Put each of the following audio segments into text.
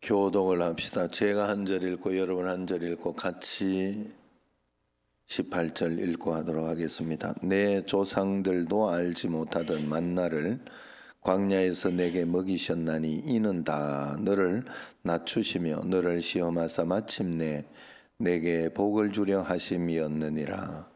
교독을 합시다. 제가 한 절 읽고 여러분 한 절 읽고 같이 18절 읽고 하도록 하겠습니다. 내 조상들도 알지 못하던 만나를 광야에서 내게 먹이셨나니 이는 다 너를 낮추시며 너를 시험하사 마침내 내게 복을 주려 하심이었느니라.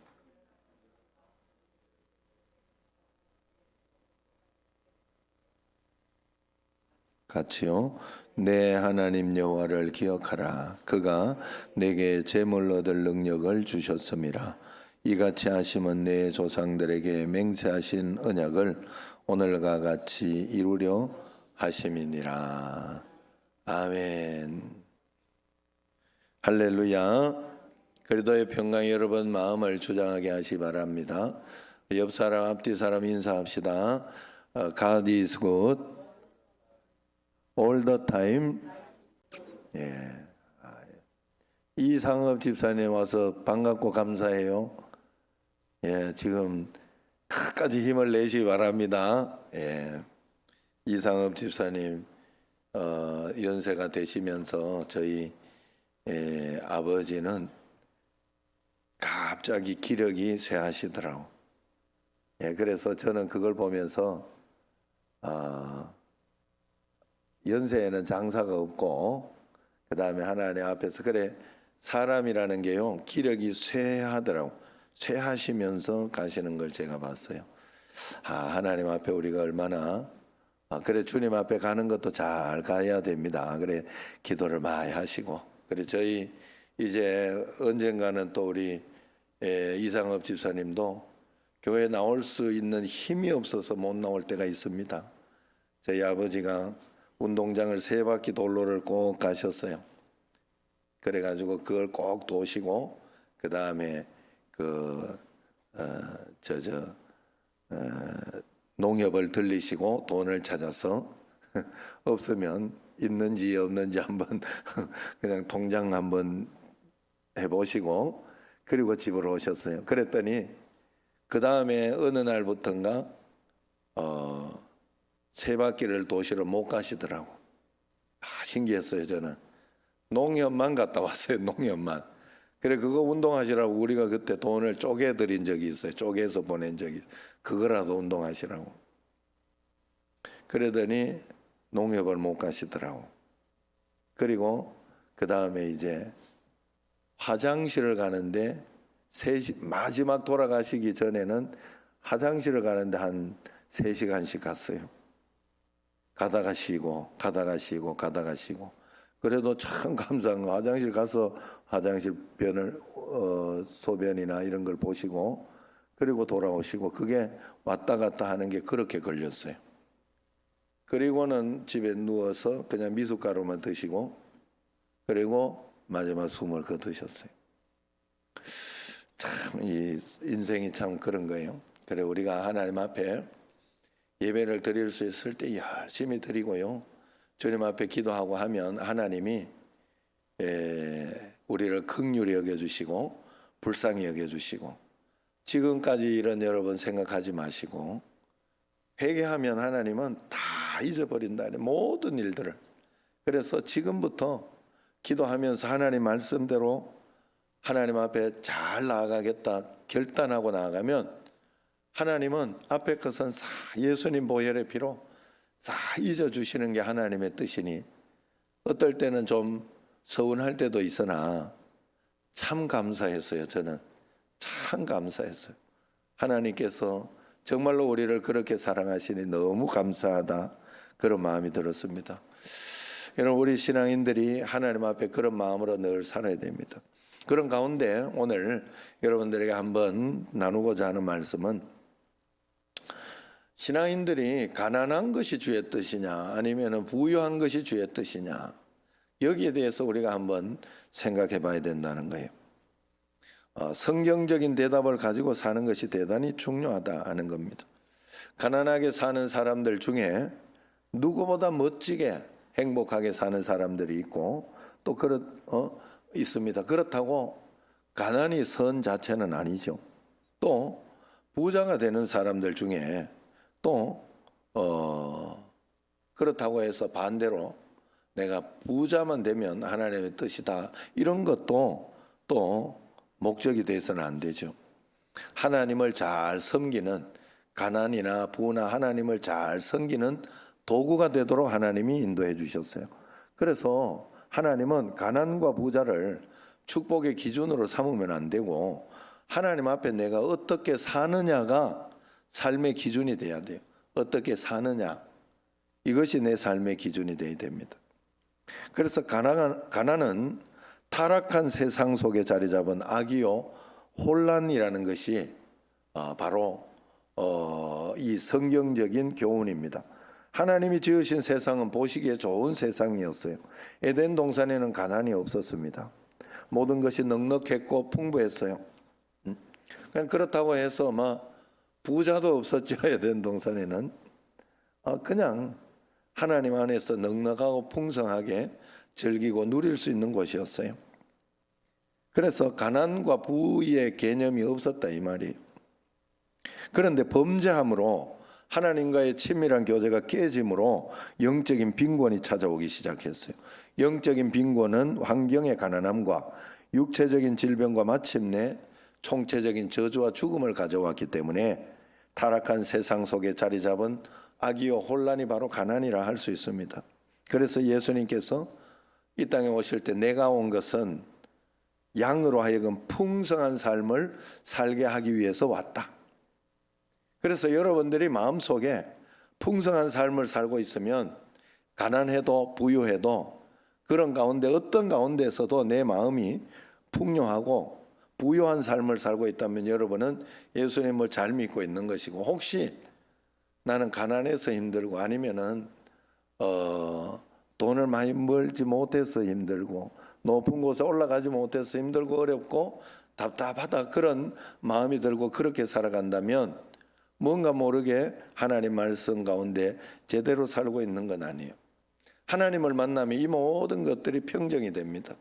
같이요. 내 하나님 여호와를 기억하라. 그가 내게 재물 얻을 능력을 주셨음이라. 이같이 하심은 내 조상들에게 맹세하신 언약을 오늘과 같이 이루려 하심이니라. 아멘. 할렐루야. 그리도의 평강 여러분 마음을 주장하게 하시 바랍니다. 옆 사람 앞뒤 사람 인사합시다. God is good all the time. 예. 이상업 집사님 와서 반갑고 감사해요. 예, 지금 끝까지 힘을 내시기 바랍니다. 예. 이상업 집사님 연세가 되시면서 저희 아버지는 갑자기 기력이 쇠하시더라고. 예, 그래서 저는 그걸 보면서 연세에는 장사가 없고 그 다음에 하나님 앞에서 그래 사람이라는 게요 기력이 쇠하더라고. 쇠하시면서 가시는 걸 제가 봤어요. 하나님 앞에 우리가 얼마나 그래 주님 앞에 가는 것도 잘 가야 됩니다. 그래 기도를 많이 하시고 그래 저희 이제 언젠가는 또 우리 이상업 집사님도 교회 나올 수 있는 힘이 없어서 못 나올 때가 있습니다. 저희 아버지가 운동장을 3바퀴 돌로를 꼭 가셨어요. 그래가지고 그걸 꼭 도시고 그 다음에 농협을 들리시고 돈을 찾아서 없으면 있는지 없는지 한번 그냥 통장 한번 해보시고 그리고 집으로 오셨어요. 그랬더니 그 다음에 어느 날부터인가 3바퀴를 도시로 못 가시더라고. 신기했어요. 저는 농협만 갔다 왔어요. 농협만. 그래 그거 운동하시라고 우리가 그때 돈을 쪼개 드린 적이 있어요. 쪼개서 보낸 적이. 그거라도 운동하시라고. 그러더니 농협을 못 가시더라고. 그리고 그 다음에 이제 화장실을 가는데 마지막 돌아가시기 전에는 화장실을 가는데 한 3시간씩 갔어요. 가다가 쉬고 가다가 쉬고 가다가 쉬고. 그래도 참 감사한 거 화장실 가서 화장실 소변이나 이런 걸 보시고 그리고 돌아오시고 그게 왔다 갔다 하는 게 그렇게 걸렸어요. 그리고는 집에 누워서 그냥 미숫가루만 드시고 그리고 마지막 숨을 거두셨어요. 참 이 인생이 참 그런 거예요. 그래 우리가 하나님 앞에 예배를 드릴 수 있을 때 열심히 드리고요. 주님 앞에 기도하고 하면 하나님이 우리를 긍휼히 여겨주시고 불쌍히 여겨주시고 지금까지 이런 여러분 생각하지 마시고 회개하면 하나님은 다 잊어버린다. 모든 일들을. 그래서 지금부터 기도하면서 하나님 말씀대로 하나님 앞에 잘 나아가겠다 결단하고 나아가면 하나님은 앞에 것은 예수님 보혈의 피로 다 잊어주시는 게 하나님의 뜻이니 어떨 때는 좀 서운할 때도 있으나 참 감사했어요. 저는 참 감사했어요. 하나님께서 정말로 우리를 그렇게 사랑하시니 너무 감사하다 그런 마음이 들었습니다. 여러분 우리 신앙인들이 하나님 앞에 그런 마음으로 늘 살아야 됩니다. 그런 가운데 오늘 여러분들에게 한번 나누고자 하는 말씀은 신앙인들이 가난한 것이 주의 뜻이냐 아니면 부유한 것이 주의 뜻이냐 여기에 대해서 우리가 한번 생각해 봐야 된다는 거예요. 성경적인 대답을 가지고 사는 것이 대단히 중요하다 하는 겁니다. 가난하게 사는 사람들 중에 누구보다 멋지게 행복하게 사는 사람들이 있고 또 있습니다. 그렇다고 가난이 선 자체는 아니죠. 또 부자가 되는 사람들 중에 또 그렇다고 해서 반대로 내가 부자만 되면 하나님의 뜻이다. 이런 것도 또 목적이 돼서는 안 되죠. 하나님을 잘 섬기는, 가난이나 부나 하나님을 잘 섬기는 도구가 되도록 하나님이 인도해 주셨어요. 그래서 하나님은 가난과 부자를 축복의 기준으로 삼으면 안 되고, 하나님 앞에 내가 어떻게 사느냐가 삶의 기준이 돼야 돼요. 어떻게 사느냐, 이것이 내 삶의 기준이 돼야 됩니다. 그래서 가난은 타락한 세상 속에 자리 잡은 악이요 혼란이라는 것이 바로 이 성경적인 교훈입니다. 하나님이 지으신 세상은 보시기에 좋은 세상이었어요. 에덴 동산에는 가난이 없었습니다. 모든 것이 넉넉했고 풍부했어요. 그렇다고 해서 부자도 없었죠. 에덴 동산에는 그냥 하나님 안에서 넉넉하고 풍성하게 즐기고 누릴 수 있는 곳이었어요. 그래서 가난과 부의 개념이 없었다 이 말이에요. 그런데 범죄함으로 하나님과의 친밀한 교제가 깨짐으로 영적인 빈곤이 찾아오기 시작했어요. 영적인 빈곤은 환경의 가난함과 육체적인 질병과 마침내 총체적인 저주와 죽음을 가져왔기 때문에 타락한 세상 속에 자리 잡은 악이요 혼란이 바로 가난이라 할 수 있습니다. 그래서 예수님께서 이 땅에 오실 때 내가 온 것은 양으로 하여금 풍성한 삶을 살게 하기 위해서 왔다. 그래서 여러분들이 마음속에 풍성한 삶을 살고 있으면 가난해도 부유해도 그런 가운데 어떤 가운데서도 내 마음이 풍요하고 부유한 삶을 살고 있다면 여러분은 예수님을 잘 믿고 있는 것이고, 혹시 나는 가난해서 힘들고 아니면은 돈을 많이 벌지 못해서 힘들고 높은 곳에 올라가지 못해서 힘들고 어렵고 답답하다 그런 마음이 들고 그렇게 살아간다면 뭔가 모르게 하나님 말씀 가운데 제대로 살고 있는 건 아니에요. 하나님을 만나면 이 모든 것들이 평정이 됩니다.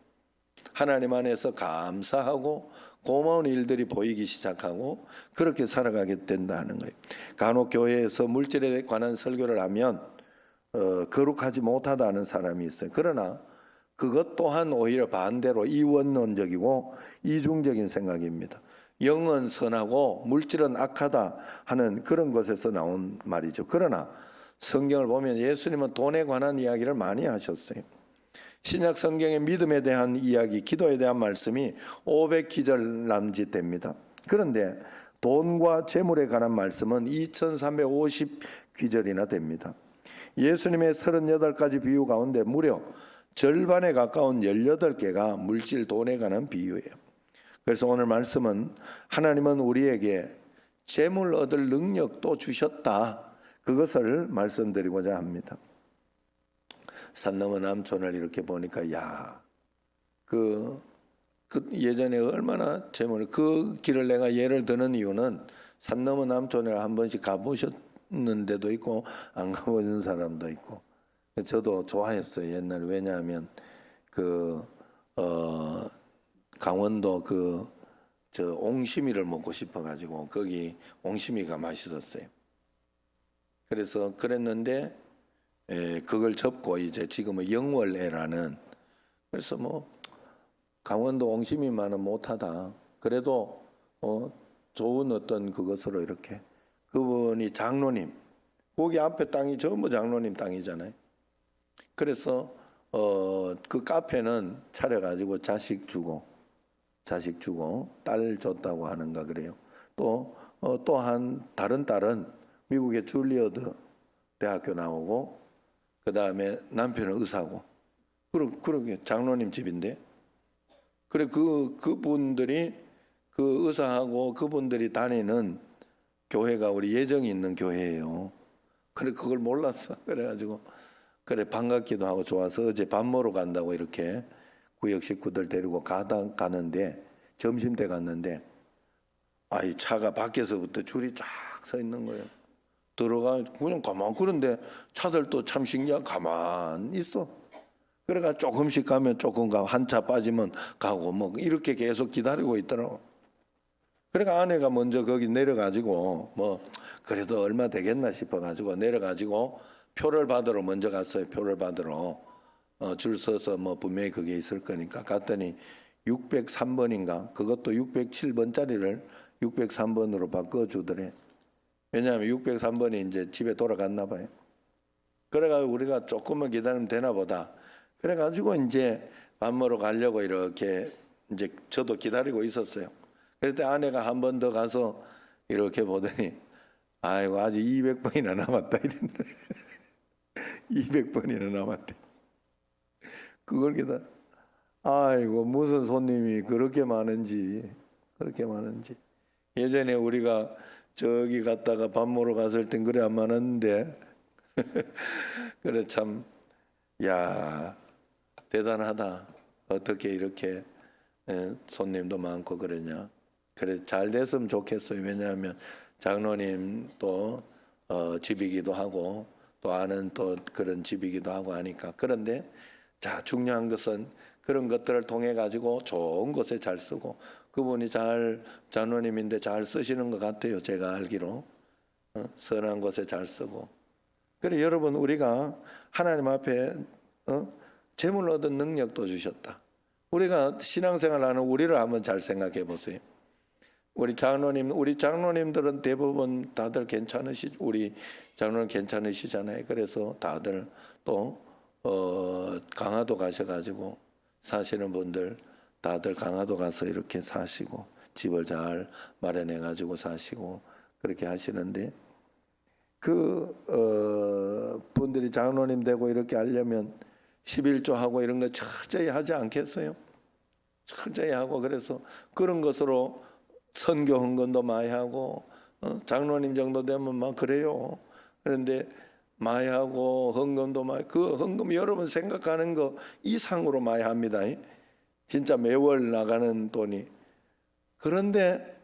하나님 안에서 감사하고 고마운 일들이 보이기 시작하고 그렇게 살아가게 된다는 거예요. 간혹 교회에서 물질에 관한 설교를 하면 거룩하지 못하다는 사람이 있어요. 그러나 그것 또한 오히려 반대로 이원론적이고 이중적인 생각입니다. 영은 선하고 물질은 악하다 하는 그런 것에서 나온 말이죠. 그러나 성경을 보면 예수님은 돈에 관한 이야기를 많이 하셨어요. 신약 성경의 믿음에 대한 이야기, 기도에 대한 말씀이 500기절 남짓 됩니다. 그런데 돈과 재물에 관한 말씀은 2350기절이나 됩니다. 예수님의 38가지 비유 가운데 무려 절반에 가까운 18개가 물질 돈에 관한 비유예요. 그래서 오늘 말씀은 하나님은 우리에게 재물 얻을 능력도 주셨다, 그것을 말씀드리고자 합니다. 산 넘어 남촌을 이렇게 보니까 그 예전에 얼마나 재물, 그 길을 내가 예를 드는 이유는 산 넘어 남촌에 한 번씩 가보셨는 데도 있고 안 가보신 사람도 있고, 저도 좋아했어요 옛날에. 왜냐하면 강원도 저 옹심이를 먹고 싶어가지고 거기 옹심이가 맛있었어요. 그래서 그랬는데 그걸 접고 이제 지금은 영월애라는, 그래서 강원도 옹심이만은 못하다, 그래도 좋은 어떤 그것으로 이렇게, 그분이 장로님, 거기 앞에 땅이 전부 장로님 땅이잖아요. 그래서 그 카페는 차려가지고 자식 주고 딸 줬다고 하는가 그래요. 또 한 다른 딸은 미국의 줄리어드 대학교 나오고, 그 다음에 남편은 의사고, 그러게 장로님 집인데, 그래 그분들이 그 의사하고 그분들이 다니는 교회가 우리 예정이 있는 교회예요. 그래 그걸 몰랐어. 그래가지고 그래 반갑기도 하고 좋아서 어제 밥 먹으러 간다고 이렇게 구역 식구들 데리고 가는데 점심 때 갔는데 이 차가 밖에서부터 줄이 쫙 서 있는 거예요. 들어가 그냥 가만, 그런데 차들도 참 신기하게 가만 있어. 그래가 조금씩 가면 조금 가고 한 차 빠지면 가고 이렇게 계속 기다리고 있더라고. 그러니까 아내가 먼저 거기 내려가지고 그래도 얼마 되겠나 싶어가지고 내려가지고 표를 받으러 먼저 갔어요. 표를 받으러. 줄 서서 뭐 분명히 그게 있을 거니까 갔더니 603번인가 그것도 607번짜리를 603번으로 바꿔주더래. 왜냐하면 603번이 이제 집에 돌아갔나 봐요. 그래가지고 우리가 조금만 기다리면 되나 보다. 그래가지고 이제 밥 먹으러 가려고 이렇게 이제 저도 기다리고 있었어요. 그럴 때 아내가 한 번 더 가서 이렇게 보더니 아이고 아직 200번이나 남았다 이랬는데 200번이나 남았대. 그걸 기다려. 아이고 무슨 손님이 그렇게 많은지. 예전에 우리가 저기 갔다가 밥 먹으러 갔을 땐 그래 안 많았는데 그래 참 야 대단하다. 어떻게 이렇게 손님도 많고 그러냐. 그래 잘 됐으면 좋겠어요. 왜냐하면 장로님 또 집이기도 하고 또 아는 또 그런 집이기도 하고 하니까. 그런데 자 중요한 것은 그런 것들을 통해 가지고 좋은 곳에 잘 쓰고 그분이 잘 장로님인데 잘 쓰시는 것 같아요. 제가 알기로 선한 곳에 잘 쓰고. 그래 여러분 우리가 하나님 앞에 재물 얻은 능력도 주셨다. 우리가 신앙생활하는 우리를 한번 잘 생각해 보세요. 우리 장로님들은 대부분 다들 우리 장로님 괜찮으시잖아요. 그래서 다들 또 강화도 가셔가지고 사시는 분들 다들 강화도 가서 이렇게 사시고 집을 잘 마련해가지고 사시고 그렇게 하시는데 분들이 장로님 되고 이렇게 하려면 11조 하고 이런 거 철저히 하지 않겠어요? 철저히 하고 그래서 그런 것으로 선교 헌금도 많이 하고 장로님 정도 되면 막 그래요. 그런데 많이 하고 헌금도 많이 그 헌금 여러분 생각하는 거 이상으로 많이 합니다. 진짜 매월 나가는 돈이. 그런데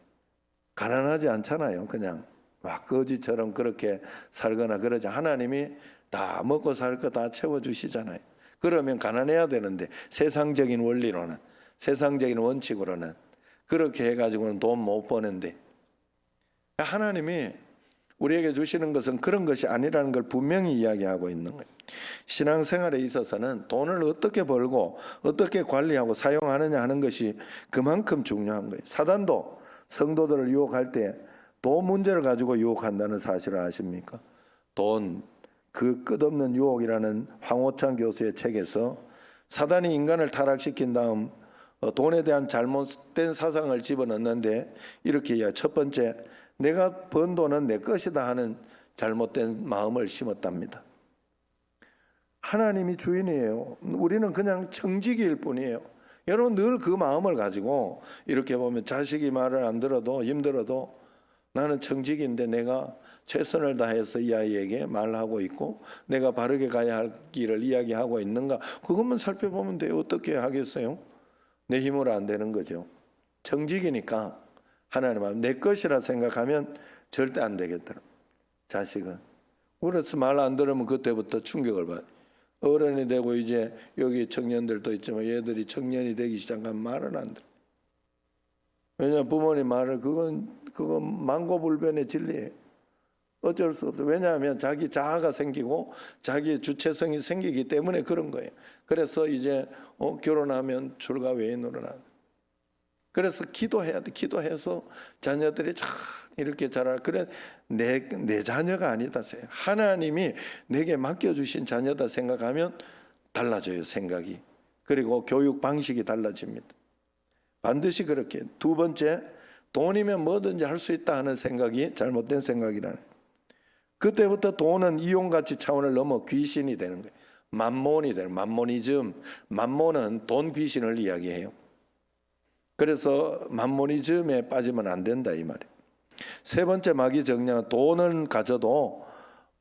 가난하지 않잖아요. 그냥 막 거지처럼 그렇게 살거나 그러지. 하나님이 다 먹고 살 거 다 채워주시잖아요. 그러면 가난해야 되는데 세상적인 원리로는 세상적인 원칙으로는 그렇게 해가지고는 돈 못 버는데 하나님이 우리에게 주시는 것은 그런 것이 아니라는 걸 분명히 이야기하고 있는 거예요. 신앙생활에 있어서는 돈을 어떻게 벌고 어떻게 관리하고 사용하느냐 하는 것이 그만큼 중요한 거예요. 사단도 성도들을 유혹할 때 돈 문제를 가지고 유혹한다는 사실을 아십니까? 돈, 그 끝없는 유혹이라는 황호창 교수의 책에서 사단이 인간을 타락시킨 다음 돈에 대한 잘못된 사상을 집어넣는데 이렇게 이야기해요. 첫 번째, 내가 번 돈은 내 것이다 하는 잘못된 마음을 심었답니다. 하나님이 주인이에요. 우리는 그냥 청지기일 뿐이에요. 여러분 늘 그 마음을 가지고 이렇게 보면 자식이 말을 안 들어도 힘들어도 나는 청지기인데 내가 최선을 다해서 이 아이에게 말하고 있고 내가 바르게 가야 할 길을 이야기하고 있는가 그것만 살펴보면 돼요. 어떻게 하겠어요? 내 힘으로 안 되는 거죠. 청지기니까 하나님 내 것이라 생각하면 절대 안 되겠더라. 자식은 그래서 말 안 들으면 그때부터 충격을 받아요. 어른이 되고 이제 여기 청년들도 있지만 얘들이 청년이 되기 시작하면 말을 안 들어. 왜냐하면 부모님 말을 그건 만고불변의 진리예요. 어쩔 수 없어요. 왜냐하면 자기 자아가 생기고 자기 주체성이 생기기 때문에 그런 거예요. 그래서 이제 결혼하면 출가 외인으로 나. 그래서 기도해야 돼. 기도해서 자녀들이 잘 이렇게 자랄. 그래 내 자녀가 아니다. 하나님이 내게 맡겨주신 자녀다 생각하면 달라져요. 생각이. 그리고 교육 방식이 달라집니다. 반드시 그렇게. 두 번째, 돈이면 뭐든지 할 수 있다 하는 생각이 잘못된 생각이라는. 그때부터 돈은 이용가치 차원을 넘어 귀신이 되는 거예요. 만몬이 되는 만모니즘. 만몬은 돈 귀신을 이야기해요. 그래서 만모니즘에 빠지면 안 된다 이 말이에요. 세 번째 마귀 정령은 돈을 가져도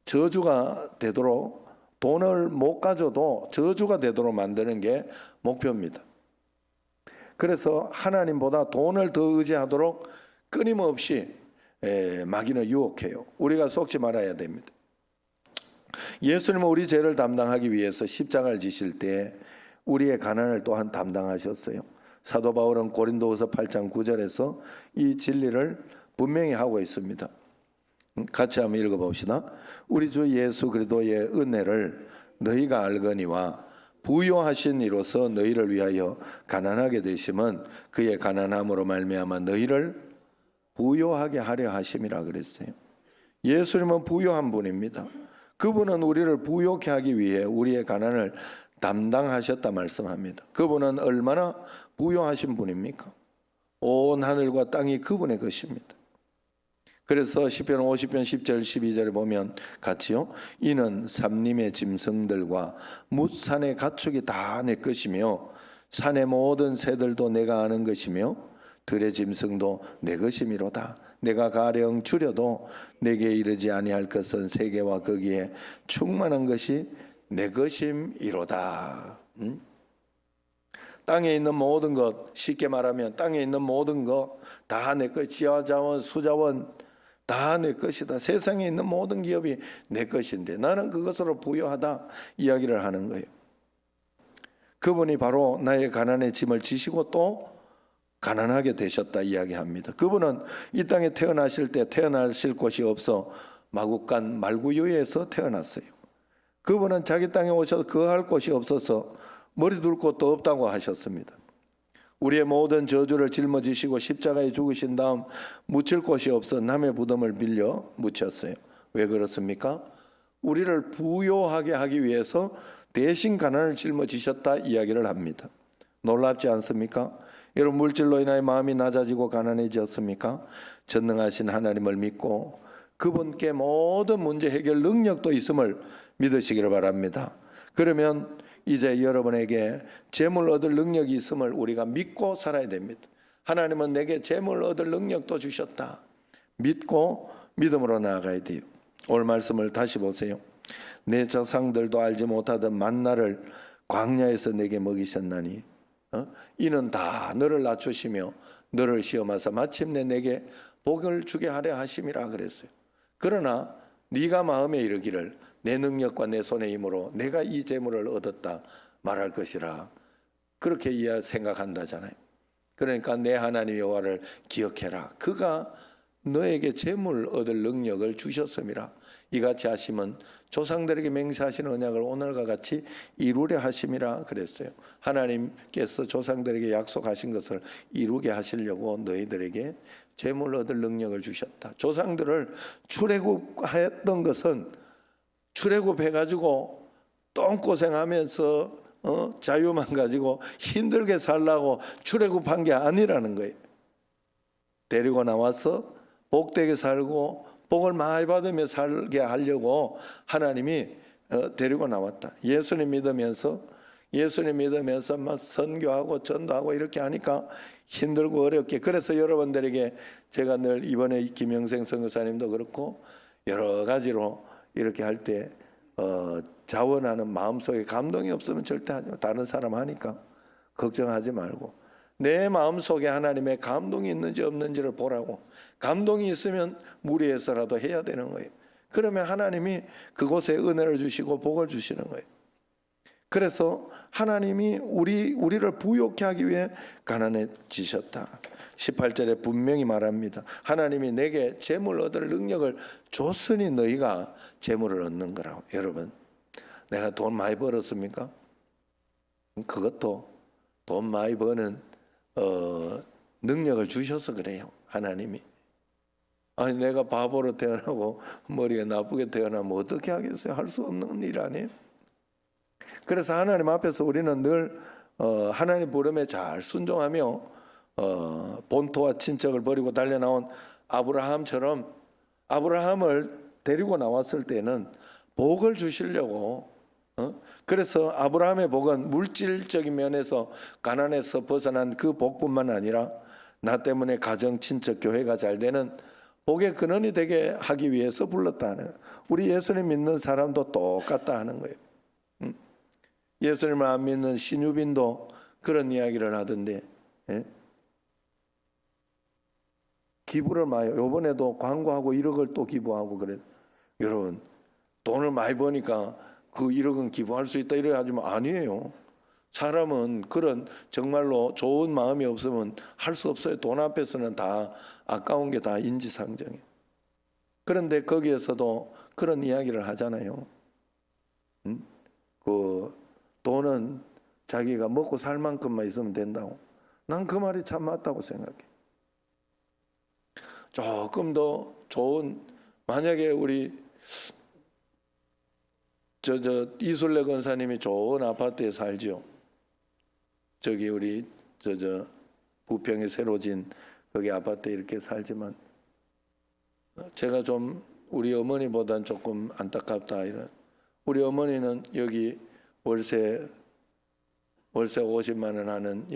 저주가 되도록 돈을 못 가져도 저주가 되도록 만드는 게 목표입니다. 그래서 하나님보다 돈을 더 의지하도록 끊임없이 마귀는 유혹해요. 우리가 속지 말아야 됩니다. 예수님은 우리 죄를 담당하기 위해서 십자가를 지실 때 우리의 가난을 또한 담당하셨어요. 사도 바울은 고린도후서 8장 9절에서 이 진리를 분명히 하고 있습니다. 같이 한번 읽어봅시다. 우리 주 예수 그리스도의 은혜를 너희가 알거니와 부요하신 이로서 너희를 위하여 가난하게 되심은 그의 가난함으로 말미암아 너희를 부요하게 하려 하심이라 그랬어요. 예수님은 부요한 분입니다. 그분은 우리를 부요케 하기 위해 우리의 가난을 담당하셨다 말씀합니다. 그분은 얼마나 부요하신 분입니까? 온 하늘과 땅이 그분의 것입니다. 그래서 시편 50편 10절 12절에 보면 같이요. 이는 삼림의 짐승들과 뭇산의 가축이 다 내 것이며 산의 모든 새들도 내가 아는 것이며 들의 짐승도 내 것이미로다. 내가 가령 줄여도 내게 이르지 아니할 것은 세계와 거기에 충만한 것이 내 것임이로다. 땅에 있는 모든 것, 쉽게 말하면 땅에 있는 모든 것 다 내 것, 지하자원, 수자원 다 내 것이다. 세상에 있는 모든 기업이 내 것인데 나는 그것으로 부유하다 이야기를 하는 거예요. 그분이 바로 나의 가난의 짐을 지시고 또 가난하게 되셨다 이야기합니다. 그분은 이 땅에 태어나실 때 태어나실 곳이 없어 마국간 말구유에서 태어났어요. 그분은 자기 땅에 오셔서 거할 곳이 없어서 머리 둘 곳도 없다고 하셨습니다. 우리의 모든 저주를 짊어지시고 십자가에 죽으신 다음 묻힐 곳이 없어 남의 부덤을 빌려 묻혔어요. 왜 그렇습니까? 우리를 부요하게 하기 위해서 대신 가난을 짊어지셨다 이야기를 합니다. 놀랍지 않습니까? 여러분, 물질로 인하여 마음이 낮아지고 가난해졌습니까? 전능하신 하나님을 믿고 그분께 모든 문제 해결 능력도 있음을 믿으시기를 바랍니다. 그러면 이제 여러분에게 재물 얻을 능력이 있음을 우리가 믿고 살아야 됩니다. 하나님은 내게 재물 얻을 능력도 주셨다. 믿고 믿음으로 나아가야 돼요. 오늘 말씀을 다시 보세요. 내 조상들도 알지 못하던 만나를 광야에서 내게 먹이셨나니 이는 다 너를 낮추시며 너를 시험하사 마침내 내게 복을 주게 하려 하심이라 그랬어요. 그러나 네가 마음에 이르기를 내 능력과 내 손의 힘으로 내가 이 재물을 얻었다 말할 것이라 그렇게 생각한다잖아요. 그러니까 내 하나님 여호와를 기억해라. 그가 너에게 재물 얻을 능력을 주셨음이라. 이같이 하심은 조상들에게 맹세하신 언약을 오늘과 같이 이루려 하심이라 그랬어요. 하나님께서 조상들에게 약속하신 것을 이루게 하시려고 너희들에게 재물 얻을 능력을 주셨다. 조상들을 출애굽했던 것은 출애굽해가지고 똥고생하면서 자유만 가지고 힘들게 살라고 출애굽한 게 아니라는 거예요. 데리고 나와서 복되게 살고 복을 많이 받으며 살게 하려고 하나님이 데리고 나왔다. 예수님 믿으면서 막 선교하고 전도하고 이렇게 하니까 힘들고 어렵게. 그래서 여러분들에게 제가 늘 이번에 김영생 선교사님도 그렇고 여러 가지로 이렇게 할 때 자원하는 마음속에 감동이 없으면 절대 하지 마. 다른 사람 하니까 걱정하지 말고 내 마음속에 하나님의 감동이 있는지 없는지를 보라고. 감동이 있으면 무리해서라도 해야 되는 거예요. 그러면 하나님이 그곳에 은혜를 주시고 복을 주시는 거예요. 그래서 하나님이 우리를 부욕케 하기 위해 가난해지셨다. 18절에 분명히 말합니다. 하나님이 내게 재물 얻을 능력을 줬으니 너희가 재물을 얻는 거라고. 여러분, 내가 돈 많이 벌었습니까? 그것도 돈 많이 버는 능력을 주셔서 그래요. 하나님이. 아니 내가 바보로 태어나고 머리가 나쁘게 태어나면 어떻게 하겠어요? 할 수 없는 일 아니에요? 그래서 하나님 앞에서 우리는 늘 하나님 부름에 잘 순종하며 본토와 친척을 버리고 달려나온 아브라함처럼 아브라함을 데리고 나왔을 때는 복을 주시려고 그래서 아브라함의 복은 물질적인 면에서 가난에서 벗어난 그 복뿐만 아니라 나 때문에 가정, 친척, 교회가 잘 되는 복의 근원이 되게 하기 위해서 불렀다 하는. 우리 예수님 믿는 사람도 똑같다 하는 거예요. 예수님을 안 믿는 신유빈도 그런 이야기를 하던데 기부를 많이 이번에도 광고하고 1억을 또 기부하고 그래. 여러분 돈을 많이 버니까 그 1억은 기부할 수 있다 이래 하지만 아니에요. 사람은 그런 정말로 좋은 마음이 없으면 할 수 없어요. 돈 앞에서는 다 아까운 게 다 인지상정이에요. 그런데 거기에서도 그런 이야기를 하잖아요. 그 돈은 자기가 먹고 살 만큼만 있으면 된다고. 난 그 말이 참 맞다고 생각해. 조금 더 좋은, 만약에 우리 이술래 권사님이 좋은 아파트에 살지요. 저기 우리 부평에 새로 진 거기 아파트에 이렇게 살지만, 제가 좀 우리 어머니보단 조금 안타깝다 이런. 우리 어머니는 여기 월세 50만 원 하는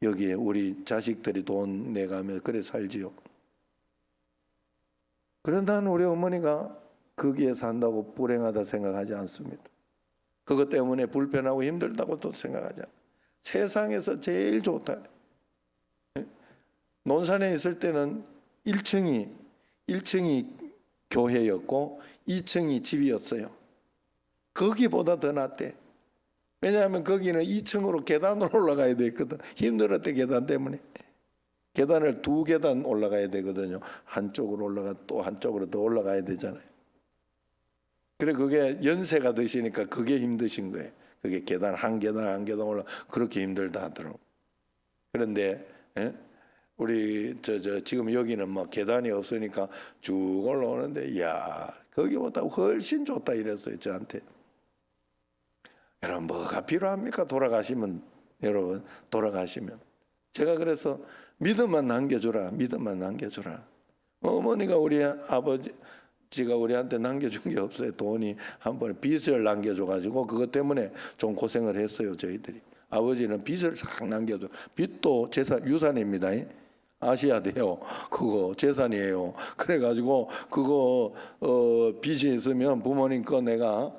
여기에 우리 자식들이 돈 내가며 그래 살지요. 그런데 나는 우리 어머니가 거기에 산다고 불행하다 생각하지 않습니다. 그것 때문에 불편하고 힘들다고도 생각하지 않아요. 세상에서 제일 좋다. 논산에 있을 때는 1층이 교회였고 2층이 집이었어요. 거기보다 더 낫대. 왜냐하면 거기는 2층으로 계단으로 올라가야 됐거든. 힘들었대. 계단 때문에. 계단을 2계단 올라가야 되거든요. 한쪽으로 올라가 또 한쪽으로 더 올라가야 되잖아요. 그래 그게 연세가 드시니까 그게 힘드신 거예요. 그게 계단 한 계단 올라 그렇게 힘들다 하더라고. 그런데 우리 지금 여기는 뭐 계단이 없으니까 쭉 올라오는데 야 거기보다 훨씬 좋다 이랬어요 저한테. 여러분 뭐가 필요합니까? 여러분 돌아가시면 제가 그래서 믿음만 남겨주라. 어머니가 우리 아버지가 우리한테 남겨준 게 없어요. 돈이 한 번에 빚을 남겨줘가지고 그것 때문에 좀 고생을 했어요 저희들이. 아버지는 빚을 싹 남겨줘. 빚도 유산입니다. 아셔야 돼요. 그거 재산이에요. 그래가지고 그거 빚이 있으면 부모님 거 내가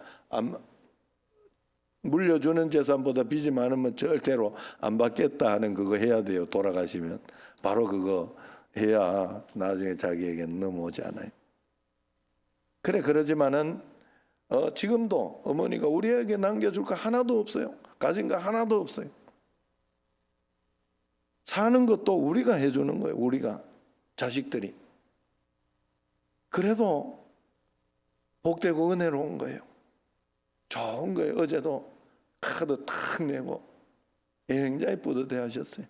물려주는 재산보다 빚이 많으면 절대로 안 받겠다 하는 그거 해야 돼요. 돌아가시면 바로 그거 해야 나중에 자기에게 넘어오지 않아요. 그러지만은 지금도 어머니가 우리에게 남겨줄 거 하나도 없어요. 가진 거 하나도 없어요. 사는 것도 우리가 해주는 거예요. 우리가 자식들이. 그래도 복되고 은혜로운 거예요. 좋은 거예요. 어제도 카드 탁 내고 굉장히 뿌듯해 하셨어요.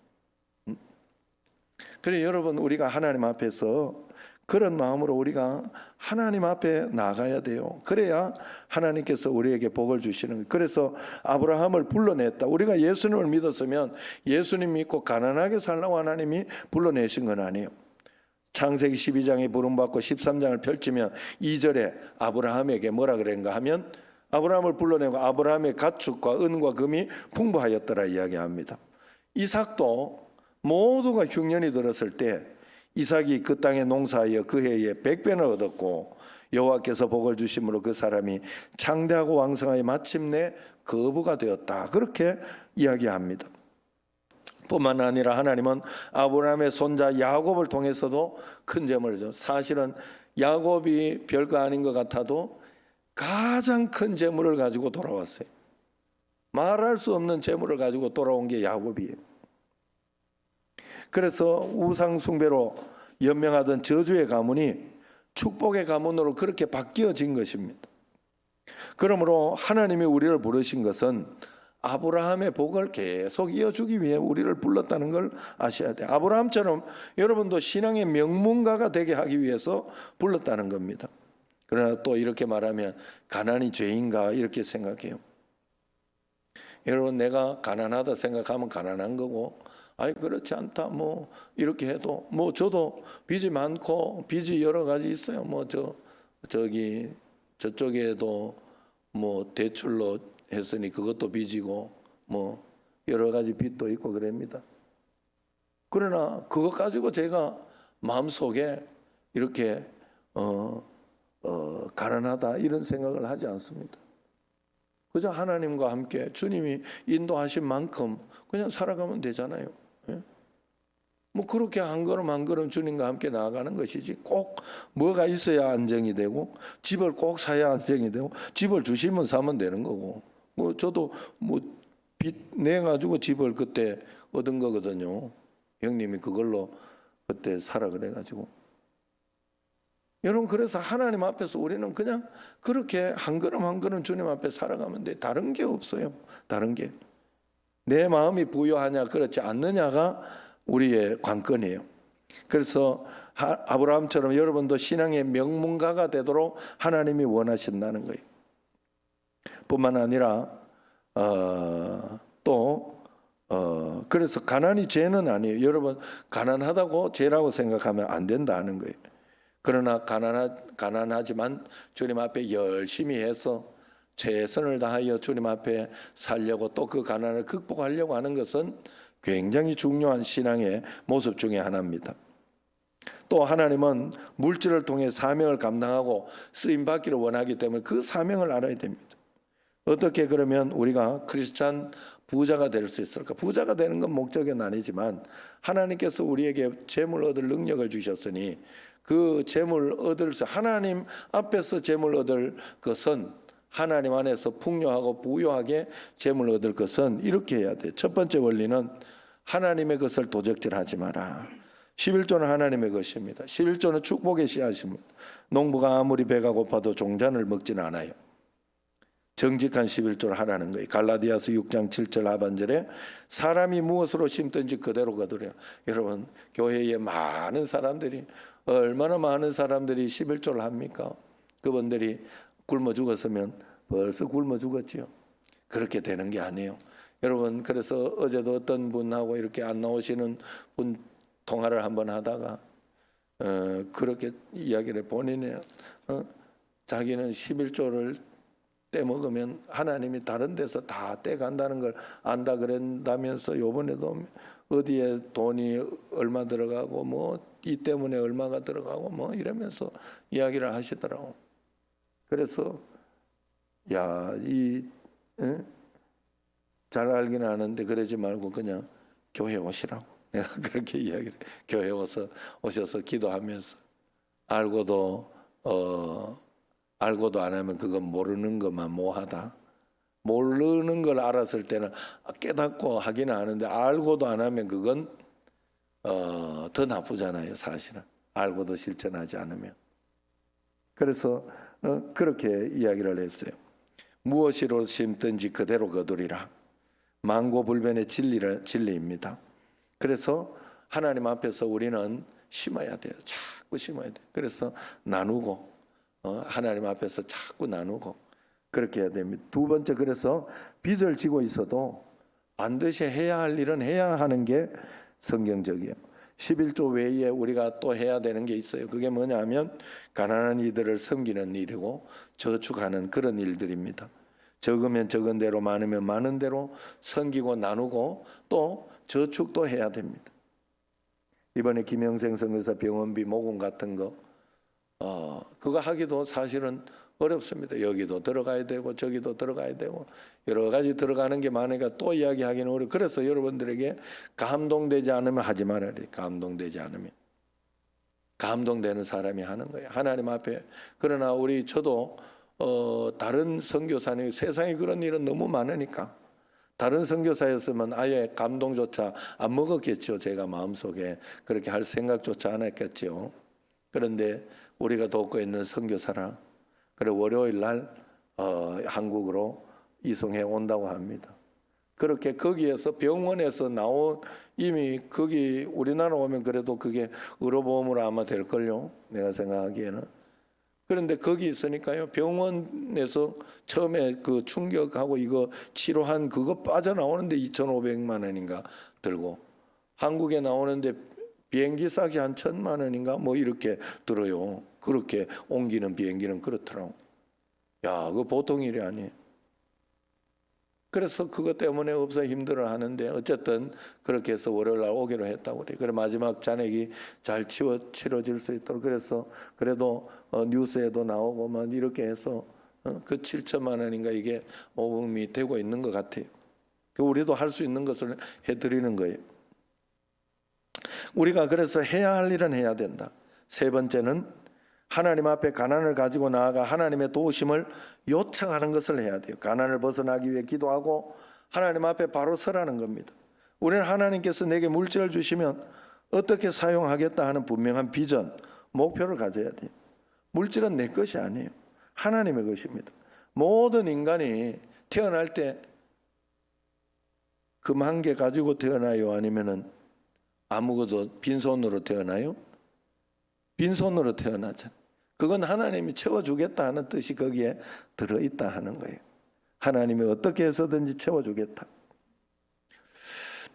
그래 여러분 우리가 하나님 앞에서 그런 마음으로 우리가 하나님 앞에 나가야 돼요. 그래야 하나님께서 우리에게 복을 주시는 거예요. 그래서 아브라함을 불러냈다. 우리가 예수님을 믿었으면 예수님 믿고 가난하게 살라고 하나님이 불러내신 건 아니에요. 창세기 12장에 부름받고 13장을 펼치면 2절에 아브라함에게 뭐라 그랬는가 하면 아브라함을 불러내고 아브라함의 가축과 은과 금이 풍부하였더라 이야기합니다. 이삭도 모두가 흉년이 들었을 때 이삭이 그 땅에 농사하여 그 해에 100배를 얻었고 여호와께서 복을 주심으로 그 사람이 창대하고 왕성하여 마침내 거부가 되었다. 그렇게 이야기합니다. 뿐만 아니라 하나님은 아브라함의 손자 야곱을 통해서도 큰 재물을 줘. 사실은 야곱이 별거 아닌 것 같아도 가장 큰 재물을 가지고 돌아왔어요. 말할 수 없는 재물을 가지고 돌아온 게 야곱이에요. 그래서 우상 숭배로 연명하던 저주의 가문이 축복의 가문으로 그렇게 바뀌어진 것입니다. 그러므로 하나님이 우리를 부르신 것은 아브라함의 복을 계속 이어주기 위해 우리를 불렀다는 걸 아셔야 돼요. 아브라함처럼 여러분도 신앙의 명문가가 되게 하기 위해서 불렀다는 겁니다. 그러나 또 이렇게 말하면 가난이 죄인가 이렇게 생각해요. 여러분 내가 가난하다 생각하면 가난한 거고 아니 그렇지 않다 뭐 이렇게 해도 뭐 저도 빚이 많고 빚이 여러 가지 있어요. 뭐 저쪽에도 뭐 대출로 했으니 그것도 빚이고 뭐 여러 가지 빚도 있고 그럽니다. 그러나 그것 가지고 제가 마음속에 이렇게 가난하다 이런 생각을 하지 않습니다. 그저 하나님과 함께 주님이 인도하신 만큼 그냥 살아가면 되잖아요. 예? 뭐 그렇게 한 걸음 한 걸음 주님과 함께 나아가는 것이지 꼭 뭐가 있어야 안정이 되고 집을 꼭 사야 안정이 되고 집을 주시면 사면 되는 거고 뭐 저도 뭐 빚 내가지고 집을 그때 얻은 거거든요. 형님이 그걸로 그때 사라 그래가지고 여러분, 그래서 하나님 앞에서 우리는 그냥 그렇게 한 걸음 한 걸음 주님 앞에 살아가면 돼. 다른 게 없어요. 다른 게. 내 마음이 부유하냐 그렇지 않느냐가 우리의 관건이에요. 그래서 아브라함처럼 여러분도 신앙의 명문가가 되도록 하나님이 원하신다는 거예요. 뿐만 아니라 그래서 가난이 죄는 아니에요. 여러분, 가난하다고 죄라고 생각하면 안 된다는 거예요. 그러나 가난하지만 주님 앞에 열심히 해서 최선을 다하여 주님 앞에 살려고 또 그 가난을 극복하려고 하는 것은 굉장히 중요한 신앙의 모습 중에 하나입니다. 또 하나님은 물질을 통해 사명을 감당하고 쓰임받기를 원하기 때문에 그 사명을 알아야 됩니다. 어떻게 그러면 우리가 크리스찬 부자가 될 수 있을까? 부자가 되는 건 목적은 아니지만 하나님께서 우리에게 재물 얻을 능력을 주셨으니 그 재물 얻을 수, 하나님 앞에서 재물 얻을 것은 하나님 안에서 풍요하고 부유하게 재물 얻을 것은 이렇게 해야 돼요. 첫 번째 원리는 하나님의 것을 도적질하지 마라. 11조는 하나님의 것입니다. 11조는 축복의 씨앗입니다. 농부가 아무리 배가 고파도 종잔을 먹지는 않아요. 정직한 11조를 하라는 거예요. 갈라디아서 6장 7절 하반절에 사람이 무엇으로 심든지 그대로 거두려. 여러분, 교회에 얼마나 많은 사람들이 11조를 합니까? 그분들이 굶어 죽었으면 벌써 굶어 죽었지요. 그렇게 되는 게 아니에요. 여러분, 그래서 어제도 어떤 분하고 이렇게 안 나오시는 분 통화를 한번 하다가 그렇게 이야기를 본인이 자기는 11조를 떼먹으면 하나님이 다른 데서 다 떼간다는 걸 안다 그런다면서 요번에도 어디에 돈이 얼마 들어가고 뭐 이 때문에 얼마가 들어가고 뭐 이러면서 이야기를 하시더라고. 그래서 잘 알기는 아는데 그러지 말고 그냥 교회 오시라고 내가 그렇게 이야기를. 교회 오셔서 기도하면서 알고도 안 하면 그건 모르는 것만 뭐하다. 모르는 걸 알았을 때는 깨닫고 하기는 하는데 알고도 안 하면 그건 더 나쁘잖아요. 사실은 알고도 실천하지 않으면. 그래서 그렇게 이야기를 했어요. 무엇으로 심든지 그대로 거두리라. 만고불변의 진리입니다. 그래서 하나님 앞에서 우리는 심어야 돼요. 자꾸 심어야 돼요. 그래서 나누고 하나님 앞에서 자꾸 나누고 그렇게 해야 됩니다. 두 번째, 그래서 빚을 지고 있어도 반드시 해야 할 일은 해야 하는 게 성경적이에요. 11조 외에 우리가 또 해야 되는 게 있어요. 그게 뭐냐면 가난한 이들을 섬기는 일이고 저축하는 그런 일들입니다. 적으면 적은 대로 많으면 많은 대로 섬기고 나누고 또 저축도 해야 됩니다. 이번에 김영생 선교사 병원비 모금 같은 거 그거 하기도 사실은 어렵습니다. 여기도 들어가야 되고 저기도 들어가야 되고 여러 가지 들어가는 게 많으니까 또 이야기하기는 어려워. 그래서 여러분들에게 감동되지 않으면 하지 말아야 돼요. 감동되지 않으면. 감동되는 사람이 하는 거예요. 하나님 앞에. 그러나 저도 다른 선교사님, 세상에 그런 일은 너무 많으니까 다른 선교사였으면 아예 감동조차 안 먹었겠죠. 제가 마음속에 그렇게 할 생각조차 안 했겠죠. 그런데 우리가 돕고 있는 선교사라 그래 월요일 날 한국으로 이송해 온다고 합니다. 그렇게 거기에서 병원에서 나온 이미 거기 우리나라 오면 그래도 그게 의료보험으로 아마 될걸요. 내가 생각하기에는. 그런데 거기 있으니까요. 병원에서 처음에 그 충격하고 이거 치료한 그거 빠져나오는데 2,500만 원인가 들고 한국에 나오는데 비행기 싸게 한 1,000만 원인가 뭐 이렇게 들어요. 그렇게 옮기는 비행기는 그렇더라고. 야, 그거 보통 일이 아니에요. 그래서 그것 때문에 없어 힘들어 하는데 어쨌든 그렇게 해서 월요일 날 오기로 했다고 그래요. 그래 마지막 잔액이 잘 치러질 수 있도록 그래서 그래도 뉴스에도 나오고 막 이렇게 해서 그 7천만 원인가 이게 모금이 되고 있는 것 같아요. 우리도 할 수 있는 것을 해드리는 거예요. 우리가 그래서 해야 할 일은 해야 된다. 세 번째는 하나님 앞에 가난을 가지고 나아가 하나님의 도우심을 요청하는 것을 해야 돼요. 가난을 벗어나기 위해 기도하고 하나님 앞에 바로 서라는 겁니다. 우리는 하나님께서 내게 물질을 주시면 어떻게 사용하겠다 하는 분명한 비전, 목표를 가져야 돼요. 물질은 내 것이 아니에요. 하나님의 것입니다. 모든 인간이 태어날 때 금 한 개 가지고 태어나요? 아니면은 아무것도 빈손으로 태어나요? 빈손으로 태어나죠. 그건 하나님이 채워주겠다 하는 뜻이 거기에 들어있다 하는 거예요. 하나님이 어떻게 해서든지 채워주겠다.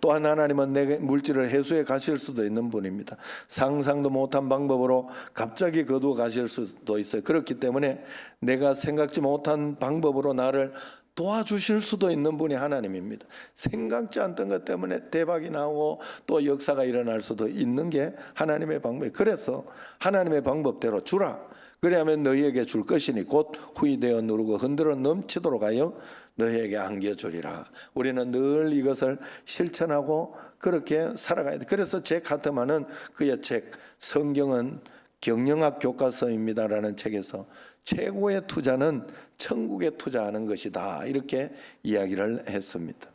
또한 하나님은 내게 물질을 회수해 가실 수도 있는 분입니다. 상상도 못한 방법으로 갑자기 거두어 가실 수도 있어요. 그렇기 때문에 내가 생각지 못한 방법으로 나를 도와주실 수도 있는 분이 하나님입니다. 생각지 않던 것 때문에 대박이 나오고 또 역사가 일어날 수도 있는 게 하나님의 방법이에요. 그래서 하나님의 방법대로 주라. 그래야면 너희에게 줄 것이니 곧 후이되어 누르고 흔들어 넘치도록 하여 너희에게 안겨주리라. 우리는 늘 이것을 실천하고 그렇게 살아가야 돼. 그래서 잭 하트만은 그의 책 성경은 경영학 교과서입니다라는 책에서 최고의 투자는 천국에 투자하는 것이다, 이렇게 이야기를 했습니다.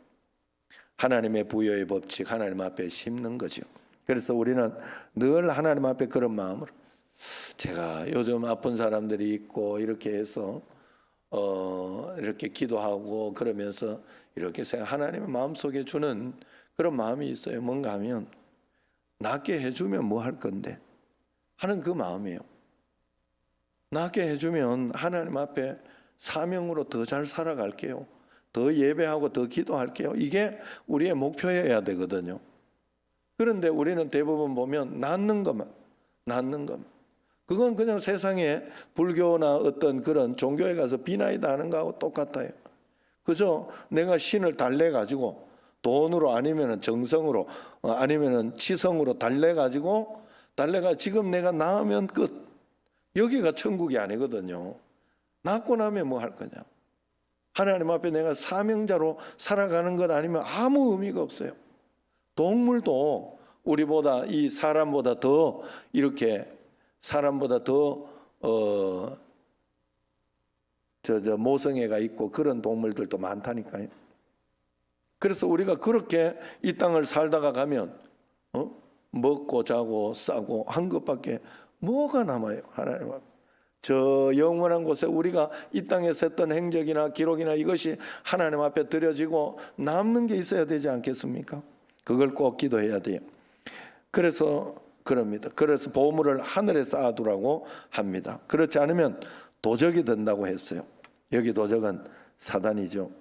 하나님의 부여의 법칙, 하나님 앞에 심는 거죠. 그래서 우리는 늘 하나님 앞에 그런 마음으로, 제가 요즘 아픈 사람들이 있고 이렇게 해서 이렇게 기도하고 그러면서 이렇게 하나님의 마음속에 주는 그런 마음이 있어요. 뭔가 하면 낫게 해주면 뭐 할 건데 하는 그 마음이에요. 낫게 해주면 하나님 앞에 사명으로 더 잘 살아갈게요. 더 예배하고 더 기도할게요. 이게 우리의 목표여야 되거든요. 그런데 우리는 대부분 보면 낫는 것만. 그건 그냥 세상에 불교나 어떤 그런 종교에 가서 비나이다 하는 거하고 똑같아요. 그저 내가 신을 달래가지고 돈으로 아니면 정성으로 아니면 치성으로 달래가지고 지금 내가 나으면 끝. 여기가 천국이 아니거든요. 낫고 나면 뭐 할 거냐. 하나님 앞에 내가 사명자로 살아가는 것 아니면 아무 의미가 없어요. 동물도 우리보다 이 사람보다 더 이렇게 사람보다 더 모성애가 있고 그런 동물들도 많다니까요. 그래서 우리가 그렇게 이 땅을 살다가 가면 먹고 자고 싸고 한 것밖에 뭐가 남아요. 하나님 앞에 저 영원한 곳에 우리가 이 땅에서 했던 행적이나 기록이나 이것이 하나님 앞에 드려지고 남는 게 있어야 되지 않겠습니까? 그걸 꼭 기도해야 돼요. 그래서 그럽니다. 그래서 보물을 하늘에 쌓아두라고 합니다. 그렇지 않으면 도적이 된다고 했어요. 여기 도적은 사단이죠.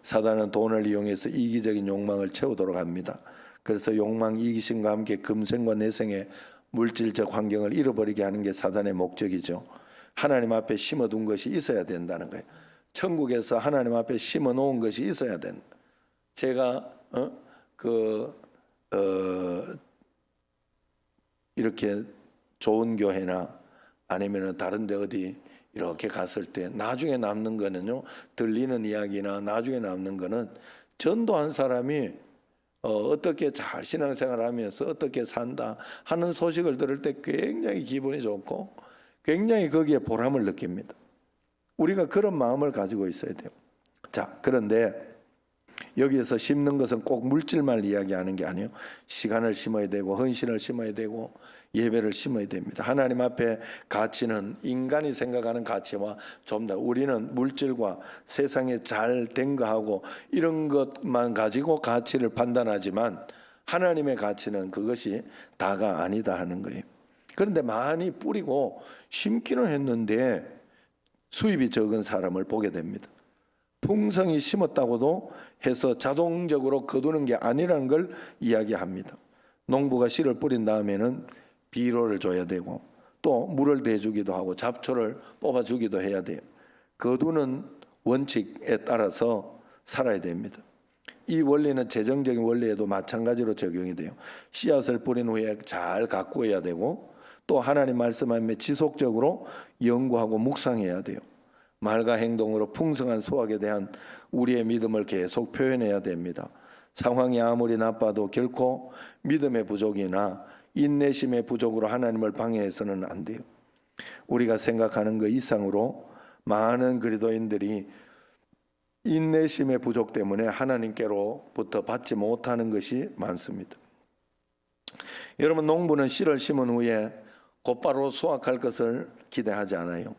사단은 돈을 이용해서 이기적인 욕망을 채우도록 합니다. 그래서 욕망, 이기심과 함께 금생과 내생의 물질적 환경을 잃어버리게 하는 게 사단의 목적이죠. 하나님 앞에 심어둔 것이 있어야 된다는 거예요. 천국에서 하나님 앞에 심어놓은 것이 있어야 된다. 제가 이렇게 좋은 교회나 아니면 다른 데 어디 이렇게 갔을 때 나중에 남는 거는요, 들리는 이야기나 나중에 남는 거는 전도한 사람이 어떻게 잘 신앙생활을 하면서 어떻게 산다 하는 소식을 들을 때 굉장히 기분이 좋고 굉장히 거기에 보람을 느낍니다. 우리가 그런 마음을 가지고 있어야 돼요. 자, 그런데 여기에서 심는 것은 꼭 물질만 이야기하는 게 아니에요. 시간을 심어야 되고 헌신을 심어야 되고 예배를 심어야 됩니다. 하나님 앞에 가치는 인간이 생각하는 가치와 좀 더, 우리는 물질과 세상에 잘 된 거하고 이런 것만 가지고 가치를 판단하지만 하나님의 가치는 그것이 다가 아니다 하는 거예요. 그런데 많이 뿌리고 심기는 했는데 수입이 적은 사람을 보게 됩니다. 풍성이 심었다고도 해서 자동적으로 거두는 게 아니라는 걸 이야기합니다. 농부가 씨를 뿌린 다음에는 비료를 줘야 되고 또 물을 대주기도 하고 잡초를 뽑아주기도 해야 돼요. 거두는 원칙에 따라서 살아야 됩니다. 이 원리는 재정적인 원리에도 마찬가지로 적용이 돼요. 씨앗을 뿌린 후에 잘 가꾸어야 되고 또 하나님 말씀하며 지속적으로 연구하고 묵상해야 돼요. 말과 행동으로 풍성한 수확에 대한 우리의 믿음을 계속 표현해야 됩니다. 상황이 아무리 나빠도 결코 믿음의 부족이나 인내심의 부족으로 하나님을 방해해서는 안 돼요. 우리가 생각하는 것 이상으로 많은 그리스도인들이 인내심의 부족 때문에 하나님께로부터 받지 못하는 것이 많습니다. 여러분, 농부는 씨를 심은 후에 곧바로 수확할 것을 기대하지 않아요.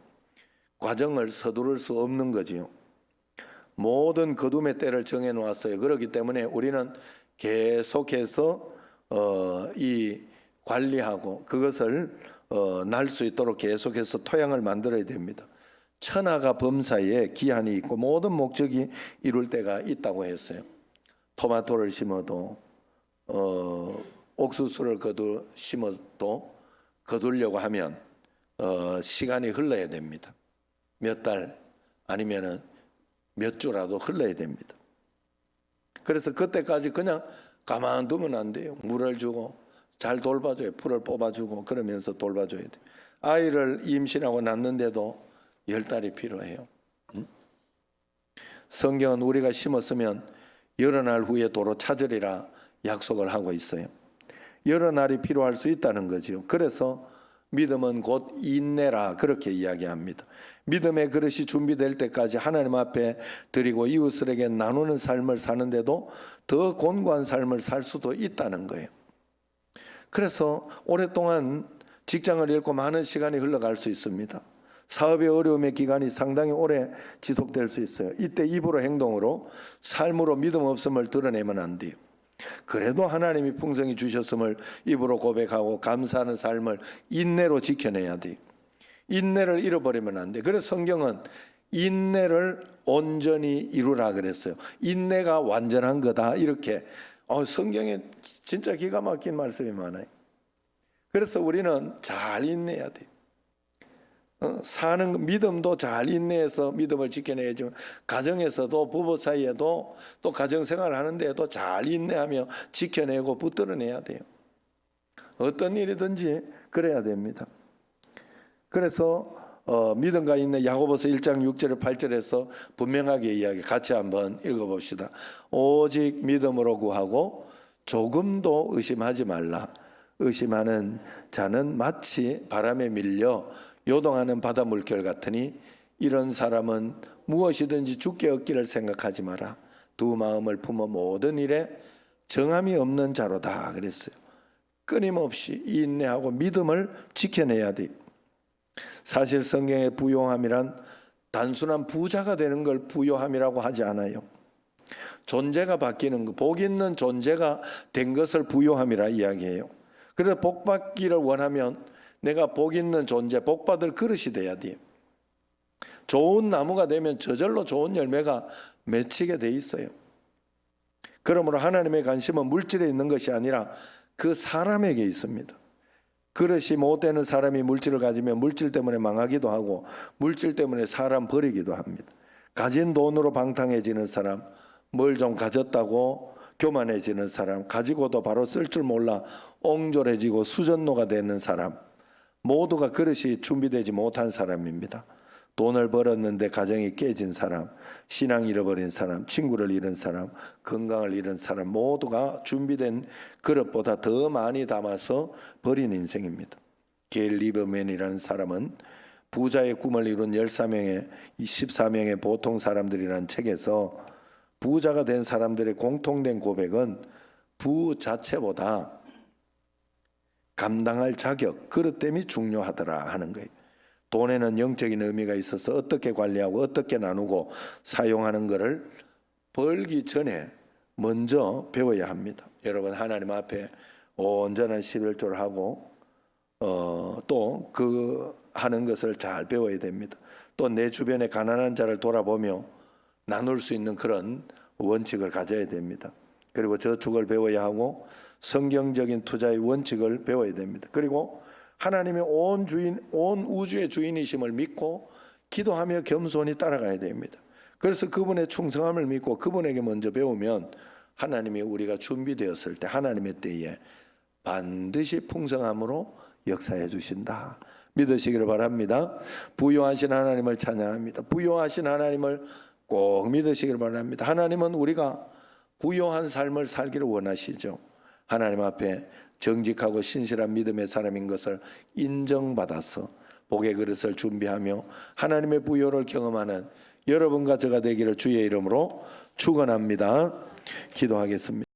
과정을 서두를 수 없는 거지요. 모든 거둠의 때를 정해 놓았어요. 그렇기 때문에 우리는 계속해서 이 관리하고 그것을 날 수 있도록 계속해서 토양을 만들어야 됩니다. 천하가 범사에 기한이 있고 모든 목적이 이룰 때가 있다고 했어요. 토마토를 심어도 옥수수를 심어도 거두려고 하면 시간이 흘러야 됩니다. 몇 달 아니면은 몇 주라도 흘러야 됩니다. 그래서 그때까지 그냥 가만두면 안 돼요. 물을 주고 잘 돌봐줘요. 풀을 뽑아주고 그러면서 돌봐줘야 돼요. 아이를 임신하고 낳는데도 10달이 필요해요. 성경은 우리가 심었으면 여러 날 후에 도로 찾으리라 약속을 하고 있어요. 여러 날이 필요할 수 있다는 거죠. 그래서 믿음은 곧 인내라 그렇게 이야기합니다. 믿음의 그릇이 준비될 때까지 하나님 앞에 드리고 이웃들에게 나누는 삶을 사는데도 더 곤고한 삶을 살 수도 있다는 거예요. 그래서 오랫동안 직장을 잃고 많은 시간이 흘러갈 수 있습니다. 사업의 어려움의 기간이 상당히 오래 지속될 수 있어요. 이때 입으로 행동으로 삶으로 믿음 없음을 드러내면 안 돼요. 그래도 하나님이 풍성히 주셨음을 입으로 고백하고 감사하는 삶을 인내로 지켜내야 돼요. 인내를 잃어버리면 안 돼요. 그래서 성경은 인내를 온전히 이루라 그랬어요. 인내가 완전한 거다 이렇게 성경에 진짜 기가 막힌 말씀이 많아요. 그래서 우리는 잘 인내해야 돼요. 사는 믿음도 잘 인내해서 믿음을 지켜내야죠. 가정에서도 부부 사이에도 또 가정생활을 하는데도 잘 인내하며 지켜내고 붙들어내야 돼요. 어떤 일이든지 그래야 됩니다. 그래서 믿음과 인내 야고보서 1장 6절에 8절에서 분명하게 이야기 같이 한번 읽어봅시다. 오직 믿음으로 구하고 조금도 의심하지 말라. 의심하는 자는 마치 바람에 밀려 요동하는 바다 물결 같으니 이런 사람은 무엇이든지 주께 얻기를 생각하지 마라. 두 마음을 품어 모든 일에 정함이 없는 자로다 그랬어요. 끊임없이 인내하고 믿음을 지켜내야 돼. 사실 성경의 부요함이란 단순한 부자가 되는 걸 부요함이라고 하지 않아요. 존재가 바뀌는 것, 복 있는 존재가 된 것을 부요함이라 이야기해요. 그래서 복 받기를 원하면 내가 복 있는 존재, 복 받을 그릇이 돼야 돼요. 좋은 나무가 되면 저절로 좋은 열매가 맺히게 돼 있어요. 그러므로 하나님의 관심은 물질에 있는 것이 아니라 그 사람에게 있습니다. 그릇이 못 되는 사람이 물질을 가지면 물질 때문에 망하기도 하고 물질 때문에 사람 버리기도 합니다. 가진 돈으로 방탕해지는 사람, 뭘 좀 가졌다고 교만해지는 사람, 가지고도 바로 쓸 줄 몰라 옹졸해지고 수전노가 되는 사람, 모두가 그릇이 준비되지 못한 사람입니다. 돈을 벌었는데 가정이 깨진 사람, 신앙 잃어버린 사람, 친구를 잃은 사람, 건강을 잃은 사람 모두가 준비된 그릇보다 더 많이 담아서 버린 인생입니다. 게일 리버맨이라는 사람은 부자의 꿈을 이룬 14명의 보통 사람들이라는 책에서 부자가 된 사람들의 공통된 고백은 부 자체보다 감당할 자격, 그릇됨이 중요하더라 하는 거예요. 돈에는 영적인 의미가 있어서 어떻게 관리하고 어떻게 나누고 사용하는 것을 벌기 전에 먼저 배워야 합니다. 여러분 하나님 앞에 온전한 11조를 하고 또 그 하는 것을 잘 배워야 됩니다. 또 내 주변에 가난한 자를 돌아보며 나눌 수 있는 그런 원칙을 가져야 됩니다. 그리고 저축을 배워야 하고 성경적인 투자의 원칙을 배워야 됩니다. 그리고 하나님의 온 우주의 주인이심을 믿고 기도하며 겸손히 따라가야 됩니다. 그래서 그분의 충성함을 믿고 그분에게 먼저 배우면 하나님이 우리가 준비되었을 때 하나님의 때에 반드시 풍성함으로 역사해 주신다. 믿으시기를 바랍니다. 부요하신 하나님을 찬양합니다. 부요하신 하나님을 꼭 믿으시기를 바랍니다. 하나님은 우리가 부요한 삶을 살기를 원하시죠. 하나님 앞에 정직하고 신실한 믿음의 사람인 것을 인정받아서 복의 그릇을 준비하며 하나님의 부요를 경험하는 여러분과 저가 되기를 주의 이름으로 축원합니다. 기도하겠습니다.